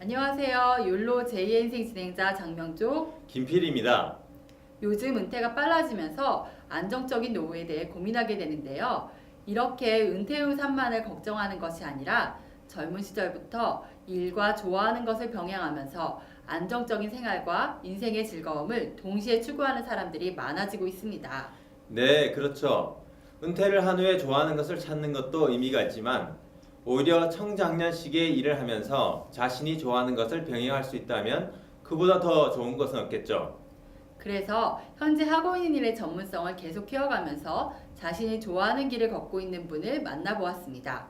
안녕하세요. 욜로 제2인생 진행자 장명조. 김필입니다. 요즘 은퇴가 빨라지면서 안정적인 노후에 대해 고민하게 되는데요. 이렇게 은퇴 후 산만을 걱정하는 것이 아니라 젊은 시절부터 일과 좋아하는 것을 병행하면서 안정적인 생활과 인생의 즐거움을 동시에 추구하는 사람들이 많아지고 있습니다. 네, 그렇죠. 은퇴를 한 후에 좋아하는 것을 찾는 것도 의미가 있지만 오히려 청장년 시기에 일을 하면서 자신이 좋아하는 것을 병행할 수 있다면 그보다 더 좋은 것은 없겠죠. 그래서 현재 하고 있는 일의 전문성을 계속 키워가면서 자신이 좋아하는 길을 걷고 있는 분을 만나보았습니다.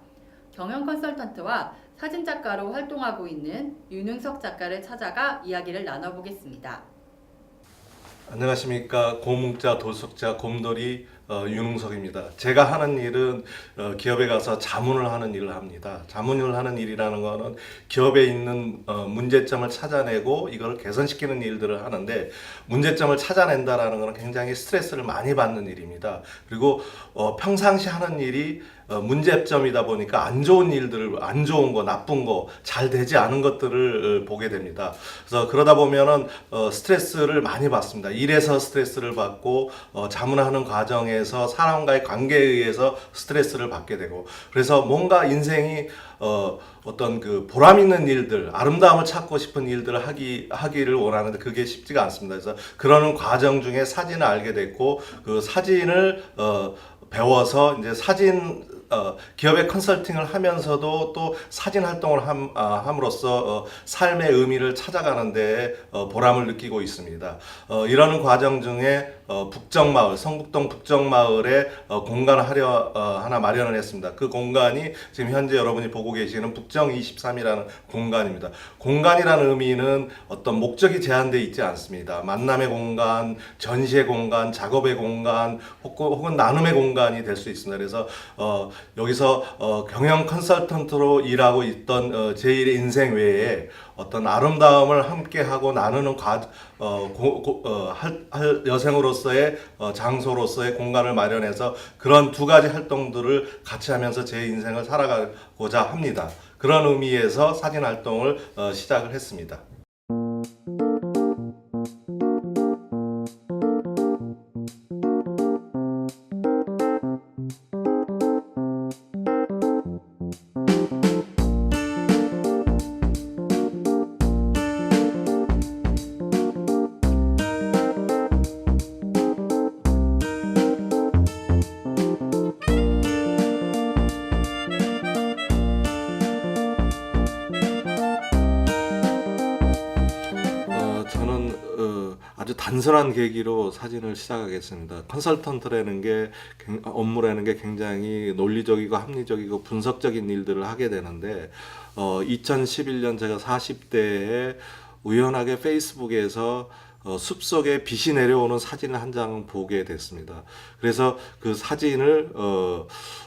경영 컨설턴트와 사진작가로 활동하고 있는 윤흥석 작가를 찾아가 이야기를 나눠보겠습니다. 안녕하십니까. 고문자 도숙자 곰돌이 윤웅석입니다. 제가 하는 일은 기업에 가서 자문을 하는 일을 합니다. 자문을 하는 일이라는 거는 기업에 있는 문제점을 찾아내고 이걸 개선시키는 일들을 하는데, 문제점을 찾아낸다라는 거는 굉장히 스트레스를 많이 받는 일입니다. 그리고 평상시 하는 일이 문제점이다 보니까 안 좋은 일들을, 안 좋은 거, 나쁜 거, 잘 되지 않은 것들을 보게 됩니다. 그래서 그러다 보면은 스트레스를 많이 받습니다. 일에서 스트레스를 받고 자문하는 과정에서 사람과의 관계에 의해서 스트레스를 받게 되고, 그래서 뭔가 인생이 어떤 그 보람 있는 일들, 아름다움을 찾고 싶은 일들을 하기를 원하는데 그게 쉽지가 않습니다. 그래서 그러는 과정 중에 사진을 알게 됐고, 그 사진을 배워서 이제 기업의 컨설팅을 하면서도 또 사진 활동을 함으로써 삶의 의미를 찾아가는데 보람을 느끼고 있습니다. 이러는 과정 중에 북정마을, 성북동 북정마을에 공간을 하나 마련을 했습니다. 그 공간이 지금 현재 여러분이 보고 계시는 북정23이라는 공간입니다. 공간이라는 의미는 어떤 목적이 제한되어 있지 않습니다. 만남의 공간, 전시의 공간, 작업의 공간, 혹은 나눔의 공간이 될 수 있습니다. 그래서 여기서 경영 컨설턴트로 일하고 있던 제1의 인생 외에 어떤 아름다움을 함께하고 나누는 여생으로서의 장소로서의 공간을 마련해서 그런 두 가지 활동들을 같이 하면서 제 인생을 살아가고자 합니다. 그런 의미에서 사진 활동을 시작을 했습니다. 저는 아주 단순한 계기로 사진을 시작하겠습니다. 컨설턴트라는 게 업무라는 게 굉장히 논리적이고 합리적이고 분석적인 일들을 하게 되는데, 2011년 제가 40대에 우연하게 페이스북에서 숲속에 빛이 내려오는 사진을 한 장 보게 됐습니다. 그래서 그 사진을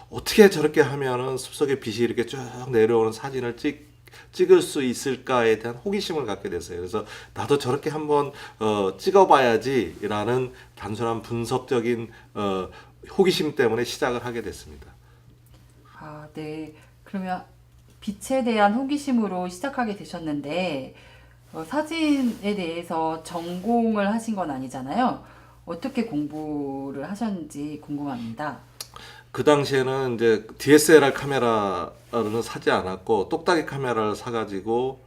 어떻게 저렇게 하면은 숲속에 빛이 이렇게 쭉 내려오는 사진을 찍을 수 있을까에 대한 호기심을 갖게 됐어요. 그래서 나도 저렇게 한번 찍어봐야지라는 단순한 분석적인 호기심 때문에 시작을 하게 됐습니다. 네. 그러면 빛에 대한 호기심으로 시작하게 되셨는데 사진에 대해서 전공을 하신 건 아니잖아요. 어떻게 공부를 하셨는지 궁금합니다. 그 당시에는 이제 DSLR 카메라를 사지 않았고 똑딱이 카메라를 사가지고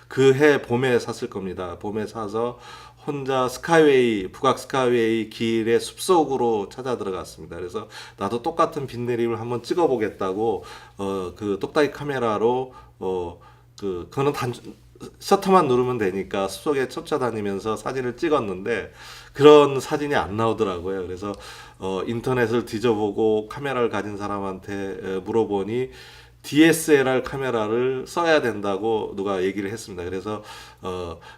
그 봄에 샀을 겁니다. 봄에 사서 혼자 북악 스카이웨이 길의 숲속으로 찾아 들어갔습니다. 그래서 나도 똑같은 빛 내림을 한번 찍어보겠다고 그 똑딱이 카메라로 그거는 셔터만 누르면 되니까 숲속에 쫓아다니면서 사진을 찍었는데 그런 사진이 안 나오더라고요. 그래서 인터넷을 뒤져보고 카메라를 가진 사람한테 물어보니 DSLR 카메라를 써야 된다고 누가 얘기를 했습니다. 그래서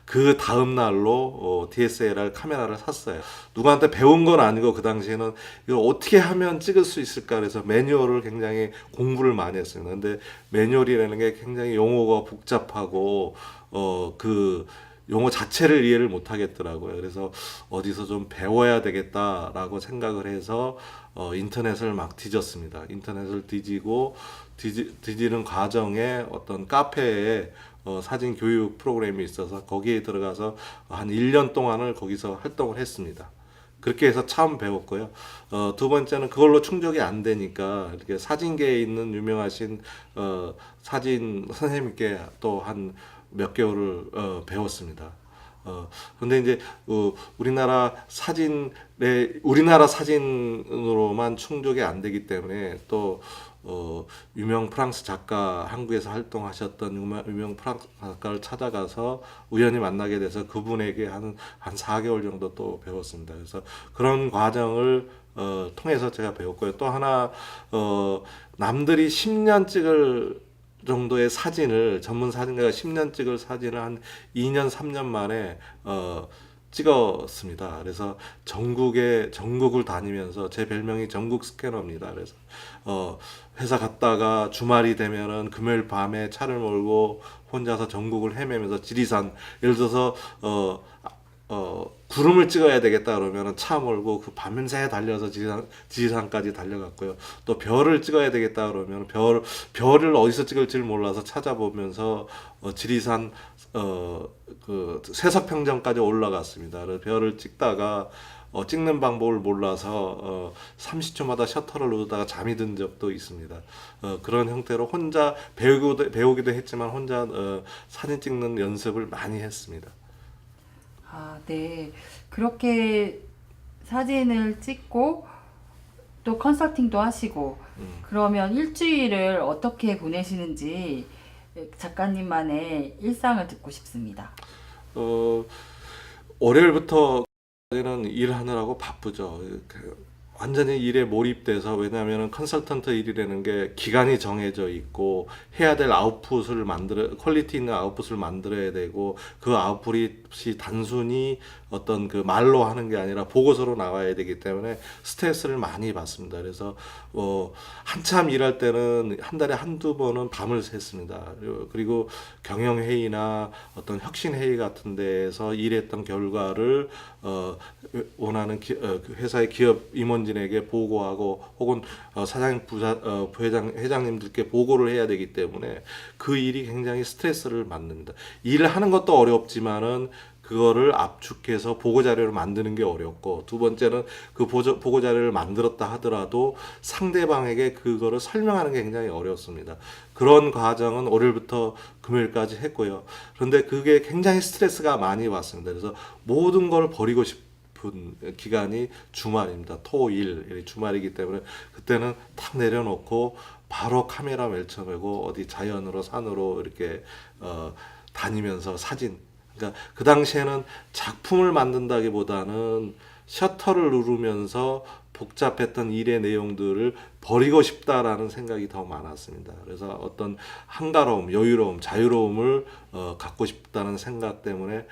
그 다음 날로 DSLR 카메라를 샀어요. 누구한테 배운 건 아니고 그 당시에는 이걸 어떻게 하면 찍을 수 있을까 그래서 매뉴얼을 굉장히 공부를 많이 했습니다. 근데 매뉴얼이라는 게 굉장히 용어가 복잡하고 그 용어 자체를 이해를 못 하겠더라고요. 그래서 어디서 좀 배워야 되겠다라고 생각을 해서 인터넷을 막 뒤졌습니다. 인터넷을 뒤지고 뒤지는 과정에 어떤 카페에 사진 교육 프로그램이 있어서 거기에 들어가서 한 1년 동안을 거기서 활동을 했습니다. 그렇게 해서 처음 배웠고요. 두 번째는 그걸로 충족이 안 되니까 이렇게 사진계에 있는 유명하신 사진 선생님께 또 한 몇 개월을 배웠습니다. 근데 이제 우리나라 사진으로만 충족이 안 되기 때문에 또 유명 프랑스 작가, 한국에서 활동하셨던 유명 프랑스 작가를 찾아가서 우연히 만나게 돼서 그분에게 한 4개월 정도 또 배웠습니다. 그래서 그런 과정을 통해서 제가 배웠고요. 또 하나 남들이 10년 찍을 정도의 사진을, 전문 사진가가 10년 찍을 사진을 한 2년 3년 만에 찍었습니다. 그래서 전국을 다니면서, 제 별명이 전국 스캐너입니다. 그래서 회사 갔다가 주말이 되면은 금요일 밤에 차를 몰고 혼자서 전국을 헤매면서 지리산, 예를 들어서 구름을 찍어야 되겠다 그러면은 차 몰고 그 밤새 달려서 지리산까지 달려갔고요. 또 별을 찍어야 되겠다 그러면 별을 어디서 찍을지 몰라서 찾아보면서 지리산 그 세석평전까지 올라갔습니다. 그래서 별을 찍다가 찍는 방법을 몰라서 30초마다 셔터를 누르다가 잠이 든 적도 있습니다. 그런 형태로 혼자 배우기도 했지만 혼자 사진 찍는 연습을 많이 했습니다. 아, 네. 그렇게 사진을 찍고 또 컨설팅도 하시고 그러면 일주일을 어떻게 보내시는지 작가님만의 일상을 듣고 싶습니다. 월요일부터 는 일하느라고 바쁘죠. 완전히 일에 몰입돼서, 왜냐하면 컨설턴트 일이라는 게 기간이 정해져 있고 해야 될 아웃풋을 퀄리티 있는 아웃풋을 만들어야 되고, 그 아웃풋이 단순히 어떤 그 말로 하는 게 아니라 보고서로 나와야 되기 때문에 스트레스를 많이 받습니다. 그래서 한참 일할 때는 한 달에 한두 번은 밤을 샜습니다. 그리고 경영회의나 어떤 혁신회의 같은 데에서 일했던 결과를 원하는 회사의 기업 임원진에게 보고하고, 혹은 사장, 회장님들께 보고를 해야 되기 때문에 그 일이 굉장히 스트레스를 받습니다. 일을 하는 것도 어렵지만은 그거를 압축해서 보고자료를 만드는 게 어렵고, 두 번째는 그 보고자료를 만들었다 하더라도 상대방에게 그거를 설명하는 게 굉장히 어렵습니다. 그런 과정은 월요일부터 금요일까지 했고요. 그런데 그게 굉장히 스트레스가 많이 받습니다. 그래서 모든 걸 버리고 싶은 기간이 주말입니다. 토, 일, 주말이기 때문에 그때는 탁 내려놓고 바로 카메라 멜쳐매고 어디 자연으로, 산으로 이렇게 다니면서 사진, 그러니까 그 당시에는 작품을 만든다기보다는 셔터를 누르면서 복잡했던 일의 내용들을 버리고 싶다라는 생각이 더 많았습니다. 그래서 어떤 한가로움, 여유로움, 자유로움을 갖고 싶다는 생각 때문에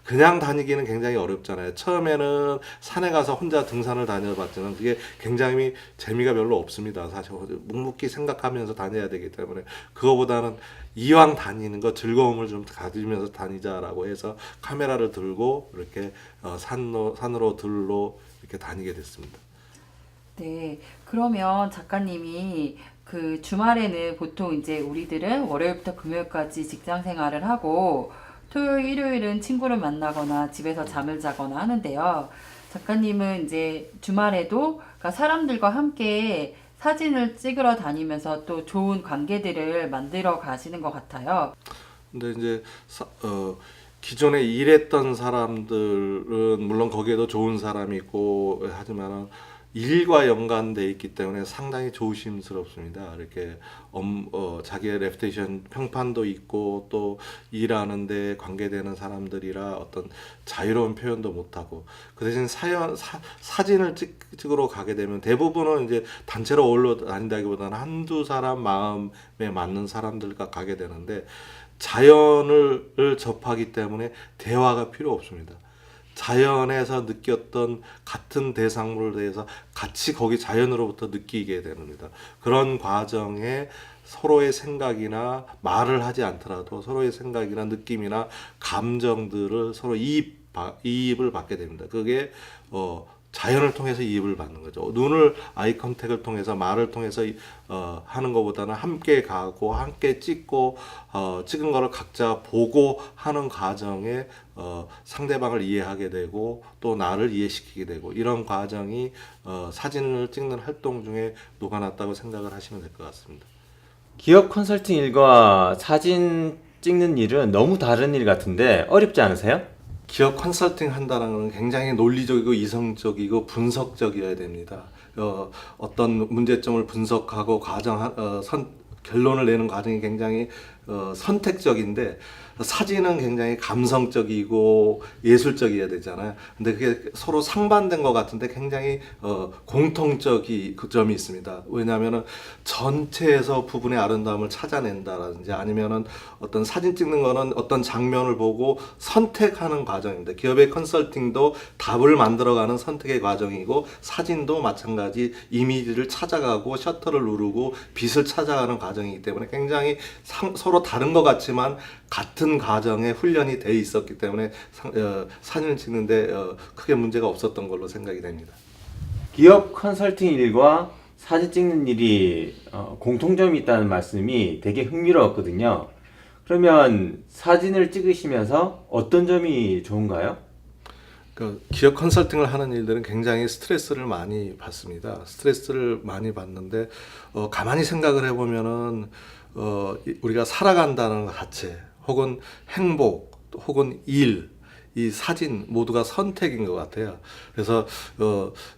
그냥 다니기는 굉장히 어렵잖아요. 처음에는 산에 가서 혼자 등산을 다녀봤지만 그게 굉장히 재미가 별로 없습니다. 사실 묵묵히 생각하면서 다녀야 되기 때문에, 그거보다는 이왕 다니는 거 즐거움을 좀 가지면서 다니자라고 해서 카메라를 들고 이렇게 산으로 들로 이렇게 다니게 됐습니다. 네. 그러면 작가님이 그 주말에는 보통 이제 우리들은 월요일부터 금요일까지 직장 생활을 하고 토요일, 일요일은 친구를 만나거나 집에서 잠을 자거나 하는데요. 작가님은 이제 주말에도 그러니까 사람들과 함께 사진을 찍으러 다니면서 또 좋은 관계들을 만들어 가시는 것 같아요. 근데 이제 기존에 일했던 사람들은 물론 거기에도 좋은 사람이 있고 하지만 일과 연관돼 있기 때문에 상당히 조심스럽습니다. 이렇게 자기의 레퓨테이션 평판도 있고 또 일하는데 관계되는 사람들이라 어떤 자유로운 표현도 못하고, 그 대신 사진을 찍으러 가게 되면 대부분은 이제 단체로 어울려 다닌다기보다는 한두 사람 마음에 맞는 사람들과 가게 되는데, 자연을 접하기 때문에 대화가 필요 없습니다. 자연에서 느꼈던 같은 대상물에 대해서 같이 거기 자연으로부터 느끼게 됩니다. 그런 과정에 서로의 생각이나 말을 하지 않더라도 서로의 생각이나 느낌이나 감정들을 서로 이입을 받게 됩니다. 그게 자연을 통해서 이입을 받는 거죠. 눈을 아이 컨택을 통해서 말을 통해서 하는 것보다는 함께 가고 함께 찍고 찍은 거를 각자 보고 하는 과정에 상대방을 이해하게 되고 또 나를 이해시키게 되고 이런 과정이 사진을 찍는 활동 중에 녹아났다고 생각을 하시면 될 것 같습니다. 기업 컨설팅 일과 사진 찍는 일은 너무 다른 일 같은데 어렵지 않으세요? 기업 컨설팅 한다는 것은 굉장히 논리적이고 이성적이고 분석적이어야 됩니다. 어떤 문제점을 분석하고 결론을 내는 과정이 굉장히 선택적인데 사진은 굉장히 감성적이고 예술적이어야 되잖아요. 근데 그게 서로 상반된 것 같은데 굉장히 공통적인 그 점이 있습니다. 왜냐하면은 전체에서 부분의 아름다움을 찾아낸다라든지 아니면은 어떤 사진 찍는 거는 어떤 장면을 보고 선택하는 과정입니다. 기업의 컨설팅도 답을 만들어가는 선택의 과정이고 사진도 마찬가지 이미지를 찾아가고 셔터를 누르고 빛을 찾아가는 과정이기 때문에 굉장히 서로 다른 것 같지만 같은 과정에 훈련이 돼 있었기 때문에 사진을 찍는데 크게 문제가 없었던 걸로 생각이 됩니다. 기업 컨설팅 일과 사진 찍는 일이 공통점이 있다는 말씀이 되게 흥미로웠거든요. 그러면 사진을 찍으시면서 어떤 점이 좋은가요? 기업 컨설팅을 하는 일들은 굉장히 스트레스를 많이 받습니다. 스트레스를 많이 받는데 가만히 생각을 해보면은 우리가 살아간다는 것 자체 혹은 행복 혹은 일, 이 사진 모두가 선택인 것 같아요. 그래서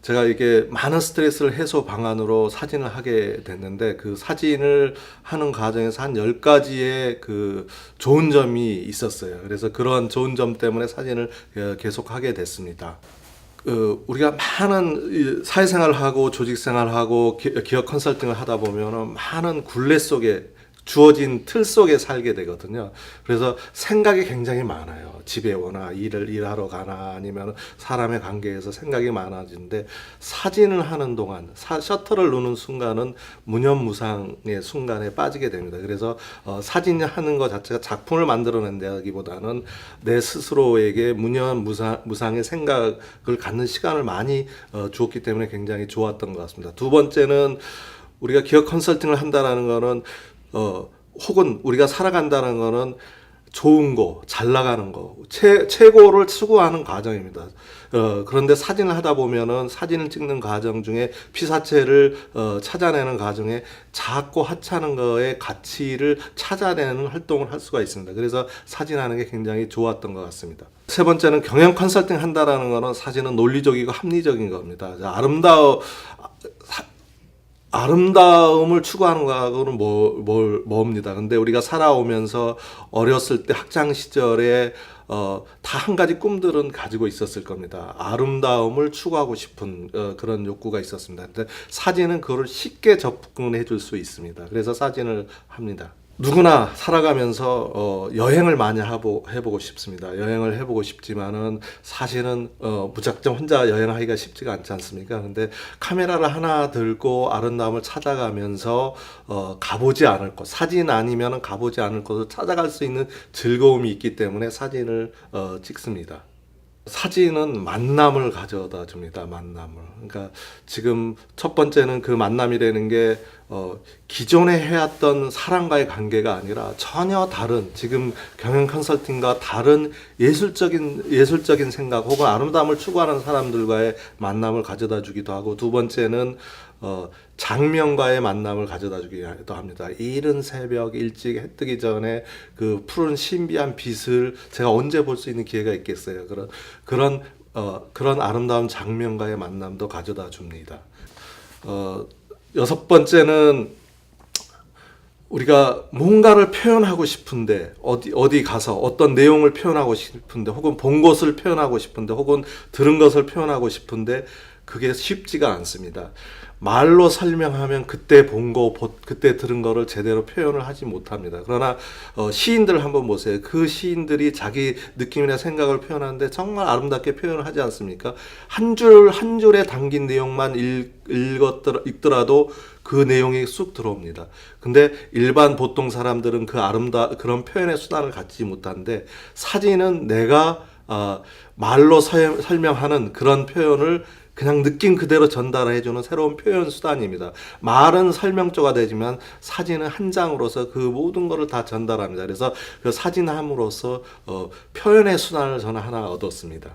제가 이게 많은 스트레스를 해소 방안으로 사진을 하게 됐는데 그 사진을 하는 과정에서 한 10가지의 그 좋은 점이 있었어요. 그래서 그런 좋은 점 때문에 사진을 계속 하게 됐습니다. 우리가 많은 사회생활을 하고 조직생활을 하고 기업 컨설팅을 하다 보면 많은 굴레 속에 주어진 틀 속에 살게 되거든요. 그래서 생각이 굉장히 많아요. 집에 오나 일하러 가나 아니면 사람의 관계에서 생각이 많아지는데 사진을 하는 동안 셔터를 누르는 순간은 무념무상의 순간에 빠지게 됩니다. 그래서 사진을 하는 것 자체가 작품을 만들어낸다기보다는 내 스스로에게 무념무상의 생각을 갖는 시간을 많이 주었기 때문에 굉장히 좋았던 것 같습니다. 두 번째는 우리가 기업 컨설팅을 한다는 거는 혹은 우리가 살아간다는 거는 좋은 거, 잘 나가는 거, 최고를 추구하는 과정입니다. 그런데 사진을 하다 보면은 사진을 찍는 과정 중에 피사체를 찾아내는 과정에 작고 하찮은 거의 가치를 찾아내는 활동을 할 수가 있습니다. 그래서 사진하는 게 굉장히 좋았던 것 같습니다. 세 번째는 경영 컨설팅 한다라는 거는 사실은 논리적이고 합리적인 겁니다. 아름다움을 추구하는 거는 뭡니다. 근데 우리가 살아오면서 어렸을 때 학창 시절에 다 한 가지 꿈들은 가지고 있었을 겁니다. 아름다움을 추구하고 싶은 그런 욕구가 있었습니다. 근데 사진은 그걸 쉽게 접근해 줄 수 있습니다. 그래서 사진을 합니다. 누구나 살아가면서 여행을 많이 해보고 싶습니다. 여행을 해보고 싶지만은 사실은 무작정 혼자 여행하기가 쉽지가 않지 않습니까? 근데 카메라를 하나 들고 아름다움을 찾아가면서 가보지 않을 곳, 사진 아니면은 가보지 않을 곳을 찾아갈 수 있는 즐거움이 있기 때문에 사진을 찍습니다. 사진은 만남을 가져다 줍니다. 만남을. 그러니까 지금 첫 번째는 그 만남이라는 게 기존에 해왔던 사람과의 관계가 아니라 전혀 다른 지금 경영 컨설팅과 다른 예술적인 생각 혹은 아름다움을 추구하는 사람들과의 만남을 가져다 주기도 하고 두 번째는 장면과의 만남을 가져다 주기도 합니다. 이른 새벽 일찍 해 뜨기 전에 그 푸른 신비한 빛을 제가 언제 볼 수 있는 기회가 있겠어요. 그런 아름다운 장면과의 만남도 가져다 줍니다. 여섯 번째는 우리가 뭔가를 표현하고 싶은데 어디 가서 어떤 내용을 표현하고 싶은데 혹은 본 것을 표현하고 싶은데 혹은 들은 것을 표현하고 싶은데 그게 쉽지가 않습니다. 말로 설명하면 그때 본 거, 그때 들은 거를 제대로 표현을 하지 못합니다. 그러나 시인들 한번 보세요. 그 시인들이 자기 느낌이나 생각을 표현하는데 정말 아름답게 표현을 하지 않습니까? 한 줄에 담긴 내용만 읽더라도 그 내용이 쑥 들어옵니다. 근데 일반 보통 사람들은 그런 표현의 수단을 갖지 못하는데 사진은 내가 말로 설명하는 그런 표현을 그냥 느낌 그대로 전달해주는 새로운 표현 수단입니다. 말은 설명조가 되지만 사진은 한 장으로서 그 모든 것을 다 전달합니다. 그래서 그 사진함으로써 표현의 수단을 저는 하나 얻었습니다.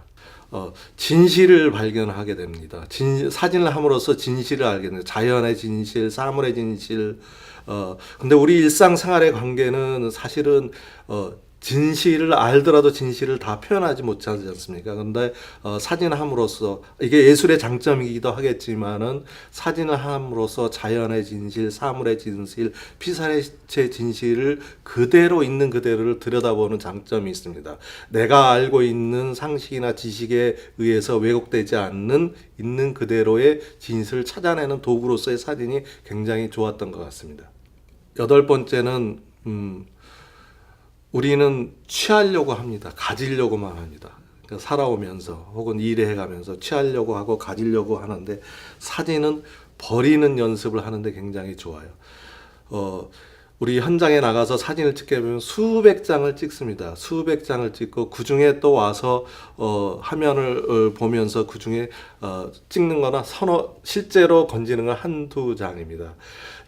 진실을 발견하게 됩니다. 사진을 함으로써 진실을 알게 됩니다. 자연의 진실, 사물의 진실. 근데 우리 일상생활의 관계는 사실은 진실을 알더라도 진실을 다 표현하지 못하지 않습니까? 근데 사진을 함으로써 이게 예술의 장점이기도 하겠지만은 사진을 함으로써 자연의 진실, 사물의 진실, 피사의 진실을 그대로 있는 그대로를 들여다보는 장점이 있습니다. 내가 알고 있는 상식이나 지식에 의해서 왜곡되지 않는 있는 그대로의 진실을 찾아내는 도구로서의 사진이 굉장히 좋았던 것 같습니다. 8번째는 우리는 취하려고 합니다. 가지려고만 합니다. 그러니까 살아오면서 혹은 일해가면서 취하려고 하고 가지려고 하는데 사진은 버리는 연습을 하는데 굉장히 좋아요. 우리 현장에 나가서 사진을 찍게 되면 수백 장을 찍습니다. 수백 장을 찍고 그 중에 또 와서 화면을 보면서 그 중에 찍는 거나 실제로 건지는 건 한두 장입니다.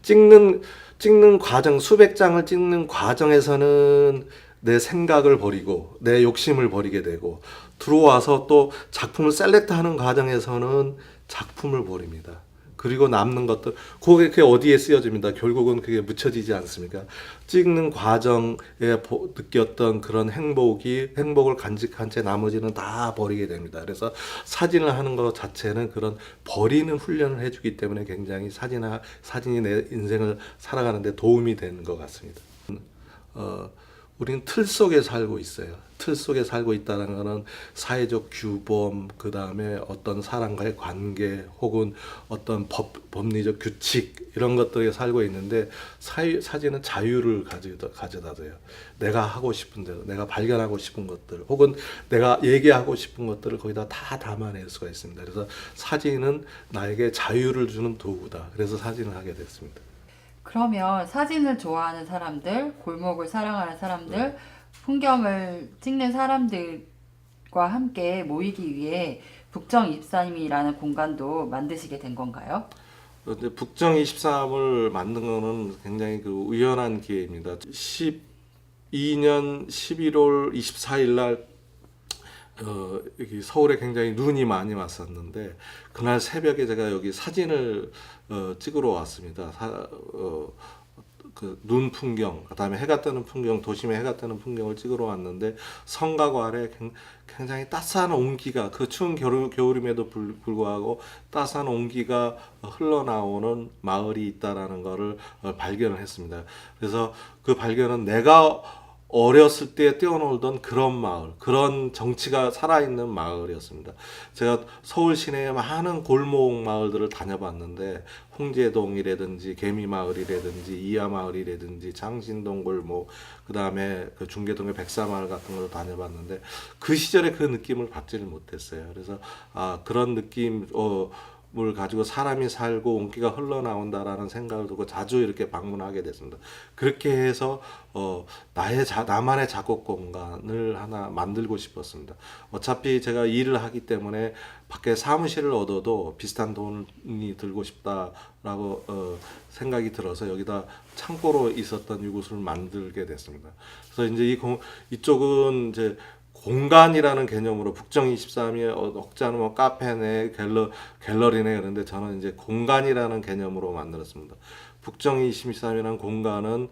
찍는 과정, 수백 장을 찍는 과정에서는 내 생각을 버리고 내 욕심을 버리게 되고 들어와서 또 작품을 셀렉트하는 과정에서는 작품을 버립니다. 그리고 남는 것들 그게 어디에 쓰여집니다. 결국은 그게 묻혀지지 않습니까? 찍는 과정에 느꼈던 그런 행복을 간직한 채 나머지는 다 버리게 됩니다. 그래서 사진을 하는 것 자체는 그런 버리는 훈련을 해주기 때문에 굉장히 사진이 내 인생을 살아가는데 도움이 되는 것 같습니다. 우리는 틀 속에 살고 있어요. 틀 속에 살고 있다는 것은 사회적 규범, 그 다음에 어떤 사람과의 관계, 혹은 어떤 법리적 규칙 이런 것들에 살고 있는데 사진은 자유를 가져다 줘요. 내가 하고 싶은 대로, 내가 발견하고 싶은 것들, 혹은 내가 얘기하고 싶은 것들을 거기다 다 담아낼 수가 있습니다. 그래서 사진은 나에게 자유를 주는 도구다. 그래서 사진을 하게 됐습니다. 그러면 사진을 좋아하는 사람들, 골목을 사랑하는 사람들, 풍경을 찍는 사람들과 함께 모이기 위해 북정23이라는 공간도 만드시게 된 건가요? 그런데 북정23을 만든 거는 굉장히 우연한 기회입니다. 12년 11월 24일 날 여기 서울에 굉장히 눈이 많이 왔었는데 그날 새벽에 제가 여기 사진을 찍으러 왔습니다. 그 눈 풍경, 그다음에 해가 뜨는 풍경, 도심의 해가 뜨는 풍경을 찍으러 왔는데 성곽 아래 굉장히 따스한 온기가, 그 추운 겨울임에도 불구하고 따스한 온기가 흘러나오는 마을이 있다라는 것을 발견을 했습니다. 그래서 그 발견은 내가 어렸을 때 뛰어놀던 그런 마을, 그런 정치가 살아있는 마을이었습니다. 제가 서울 시내의 많은 골목 마을들을 다녀봤는데 홍제동이라든지 개미마을이라든지 이하마을이라든지 장신동 골목, 그 다음에 그 중계동의 백사마을 같은 걸 다녀봤는데 그 시절에 그 느낌을 받지를 못했어요. 그래서 그런 느낌 을 가지고 사람이 살고 온기가 흘러나온다라는 생각을 두고 자주 이렇게 방문하게 됐습니다. 그렇게 해서 나만의 작업 공간을 하나 만들고 싶었습니다. 어차피 제가 일을 하기 때문에 밖에 사무실을 얻어도 비슷한 돈이 들고 싶다라고 생각이 들어서 여기다 창고로 있었던 이곳을 만들게 됐습니다. 그래서 이제 이쪽은 이제 공간이라는 개념으로 북정23이 억자는 뭐 카페네, 갤러리네, 그런데 저는 이제 공간이라는 개념으로 만들었습니다. 북정23이라는 공간은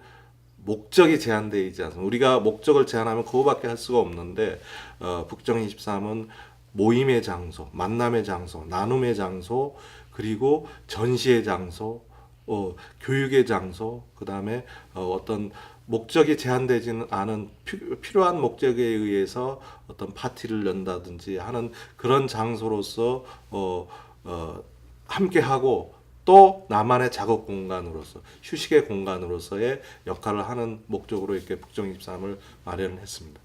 목적이 제한되어 있지 않습니다. 우리가 목적을 제한하면 그거밖에 할 수가 없는데 북정23은 모임의 장소, 만남의 장소, 나눔의 장소, 그리고 전시의 장소, 교육의 장소, 그 다음에 어떤 목적이 제한되지는 않은 필요한 목적에 의해서 어떤 파티를 연다든지 하는 그런 장소로서 함께하고 또 나만의 작업 공간으로서 휴식의 공간으로서의 역할을 하는 목적으로 이렇게 북정23을 마련했습니다.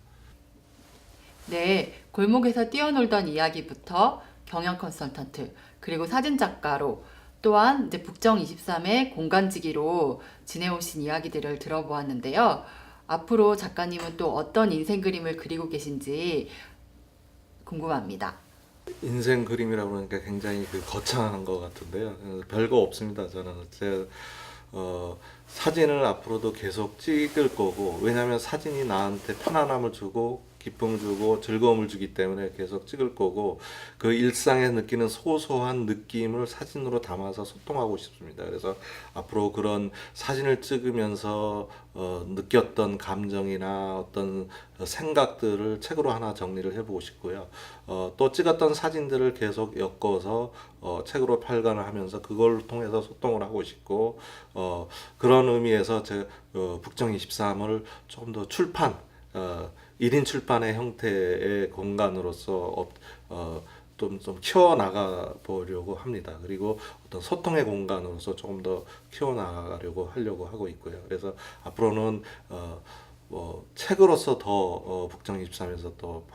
네, 골목에서 뛰어놀던 이야기부터 경영 컨설턴트, 그리고 사진작가로, 또한 이제 북정23의 공간지기로 지내오신 이야기들을 들어보았는데요. 앞으로 작가님은 또 어떤 인생 그림을 그리고 계신지 궁금합니다. 인생 그림이라고 그러니까 굉장히 거창한 것 같은데요. 별거 없습니다. 저는 사진을 앞으로도 계속 찍을 거고, 왜냐하면 사진이 나한테 편안함을 주고 기쁨을 주고 즐거움을 주기 때문에 계속 찍을 거고, 그 일상에 느끼는 소소한 느낌을 사진으로 담아서 소통하고 싶습니다. 그래서 앞으로 그런 사진을 찍으면서 느꼈던 감정이나 어떤 생각들을 책으로 하나 정리를 해보고 싶고요. 또 찍었던 사진들을 계속 엮어서 책으로 발간을 하면서 그걸 통해서 소통을 하고 싶고, 그런 의미에서 제 북정23을 조금 더 출판 1인 출판의 형태의 공간으로서 좀 키워나가 보려고 합니다. 그리고 어떤 소통의 공간으로서 조금 더 키워나가려고 하고 있고요. 그래서 앞으로는 책으로서 더 북정23에서 또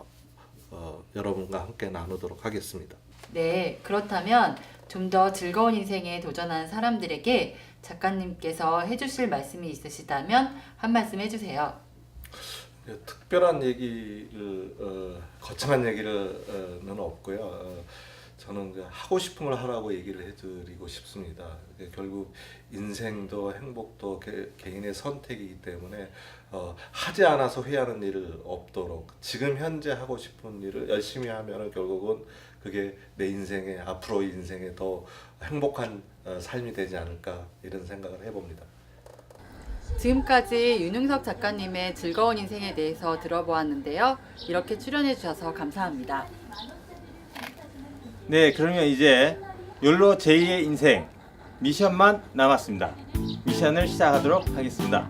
여러분과 함께 나누도록 하겠습니다. 네, 그렇다면 좀 더 즐거운 인생에 도전하는 사람들에게 작가님께서 해주실 말씀이 있으시다면 한 말씀 해주세요. 특별한 얘기를 거창한 얘기는 없고요. 저는 하고 싶은 걸 하라고 얘기를 해드리고 싶습니다. 결국 인생도 행복도 개인의 선택이기 때문에 하지 않아서 후회하는 일을 없도록 지금 현재 하고 싶은 일을 열심히 하면 결국은 그게 내 인생에 앞으로 인생에 더 행복한 삶이 되지 않을까 이런 생각을 해봅니다. 지금까지 윤흥석 작가님의 즐거운 인생에 대해서 들어보았는데요. 이렇게 출연해 주셔서 감사합니다. 네, 그러면 이제 욜로 제2의 인생 미션만 남았습니다. 미션을 시작하도록 하겠습니다.